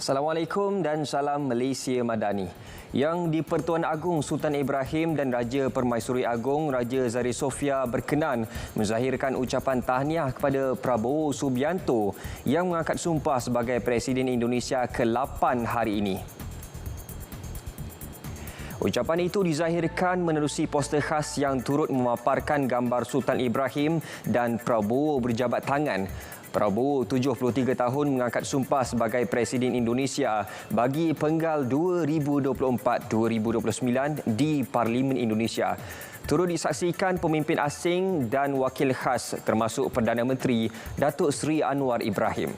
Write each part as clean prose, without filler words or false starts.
Assalamualaikum dan salam Malaysia Madani. Yang di-Pertuan Agong Sultan Ibrahim dan Raja Permaisuri Agong Raja Zari Sofia berkenan menzahirkan ucapan tahniah kepada Prabowo Subianto yang mengangkat sumpah sebagai Presiden Indonesia ke-8 hari ini. Ucapan itu dizahirkan menerusi poster khas yang turut memaparkan gambar Sultan Ibrahim dan Prabowo berjabat tangan. Prabowo, 73 tahun, mengangkat sumpah sebagai Presiden Indonesia bagi penggal 2024-2029 di Parlimen Indonesia. Turut disaksikan pemimpin asing dan wakil khas termasuk Perdana Menteri Datuk Seri Anwar Ibrahim.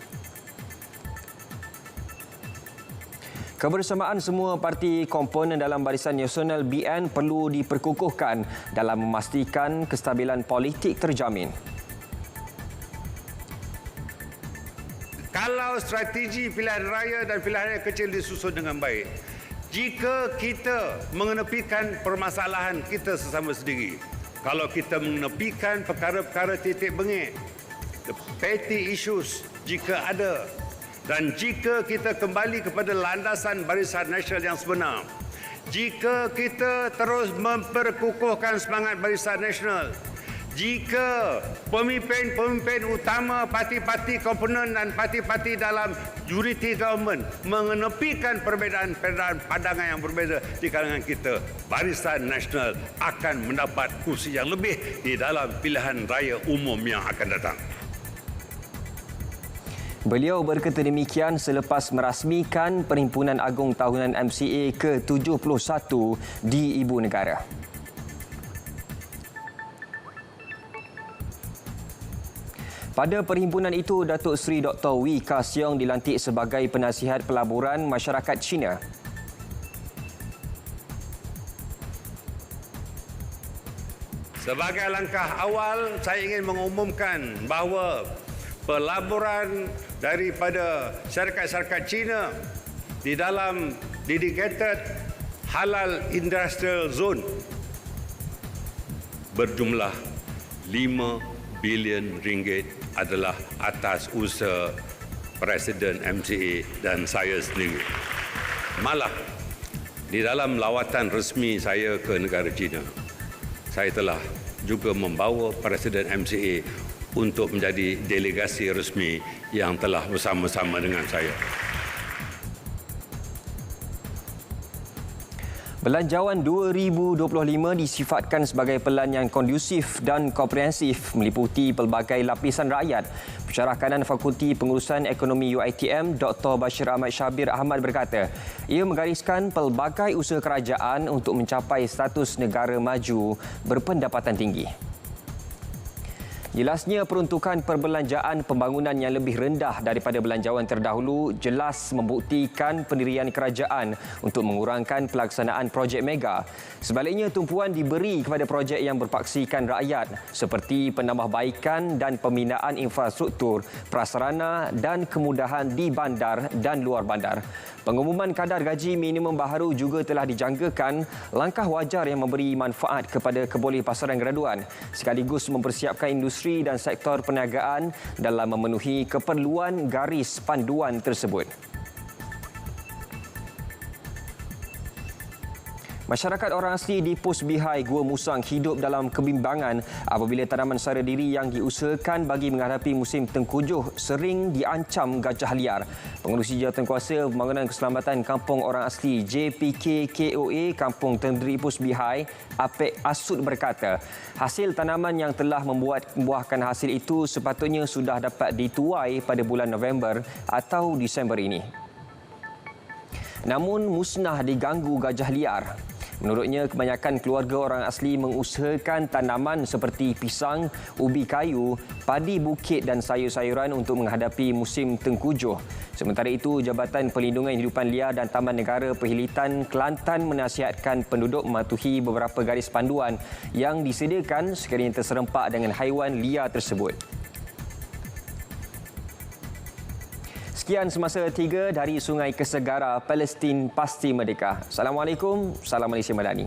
Kebersamaan semua parti komponen dalam Barisan Nasional BN perlu diperkukuhkan dalam memastikan kestabilan politik terjamin. Kalau strategi pilihan raya dan pilihan raya kecil disusun dengan baik, jika kita mengenepikan permasalahan kita sesama sendiri, kalau kita mengenepikan perkara-perkara titik bengit, the petty issues jika ada, dan jika kita kembali kepada landasan Barisan Nasional yang sebenar, jika kita terus memperkukuhkan semangat Barisan Nasional, jika pemimpin-pemimpin utama parti-parti komponen dan parti-parti dalam unity government mengenepikan perbezaan-perbezaan pandangan yang berbeza di kalangan kita, Barisan Nasional akan mendapat kursi yang lebih di dalam pilihan raya umum yang akan datang. Beliau berkata demikian selepas merasmikan Perhimpunan Agong Tahunan MCA ke-71 di Ibu Negara. Pada perhimpunan itu, Datuk Seri Dr. Wee Ka Siong dilantik sebagai Penasihat Pelaburan Masyarakat Cina. Sebagai langkah awal, saya ingin mengumumkan bahawa pelaburan daripada syarikat-syarikat Cina di dalam Dedicated Halal Industrial Zone berjumlah 5 bilion ringgit adalah atas usaha Presiden MCA dan saya sendiri. Malah, di dalam lawatan resmi saya ke negara China, saya telah juga membawa Presiden MCA untuk menjadi delegasi resmi yang telah bersama-sama dengan saya. Belanjawan 2025 disifatkan sebagai pelan yang kondusif dan komprehensif meliputi pelbagai lapisan rakyat. Pensyarah kanan Fakulti Pengurusan Ekonomi UiTM, Dr. Bashir Ahmad Syabir Ahmad berkata, ia menggariskan pelbagai usaha kerajaan untuk mencapai status negara maju berpendapatan tinggi. Jelasnya peruntukan perbelanjaan pembangunan yang lebih rendah daripada belanjawan terdahulu jelas membuktikan pendirian kerajaan untuk mengurangkan pelaksanaan projek mega. Sebaliknya, tumpuan diberi kepada projek yang berpaksikan rakyat seperti penambahbaikan dan pembinaan infrastruktur, prasarana dan kemudahan di bandar dan luar bandar. Pengumuman kadar gaji minimum baharu juga telah dijangkakan, langkah wajar yang memberi manfaat kepada kebolehpasaran graduan sekaligus mempersiapkan industri dan sektor perniagaan dalam memenuhi keperluan garis panduan tersebut. Masyarakat orang asli di Pos Bihai, Gua Musang hidup dalam kebimbangan apabila tanaman sara diri yang diusahakan bagi menghadapi musim tengkujuh sering diancam gajah liar. Pengerusi Jawatankuasa Pembangunan Keselamatan Kampung Orang Asli JPK-KOA Kampung Tenderi Pos Bihai, Apek Asud berkata, hasil tanaman yang telah membuahkan hasil itu sepatutnya sudah dapat dituai pada bulan November atau Disember ini. Namun musnah diganggu gajah liar. Menurutnya, kebanyakan keluarga orang asli mengusahakan tanaman seperti pisang, ubi kayu, padi bukit dan sayur-sayuran untuk menghadapi musim tengkujuh. Sementara itu, Jabatan Perlindungan Hidupan Liar dan Taman Negara Perhilitan Kelantan menasihatkan penduduk mematuhi beberapa garis panduan yang disediakan sekiranya terserempak dengan haiwan liar tersebut. Sekian semasa 3 dari Sungai Kesegara, Palestin pasti merdeka. Assalamualaikum, salam Malaysia Madani.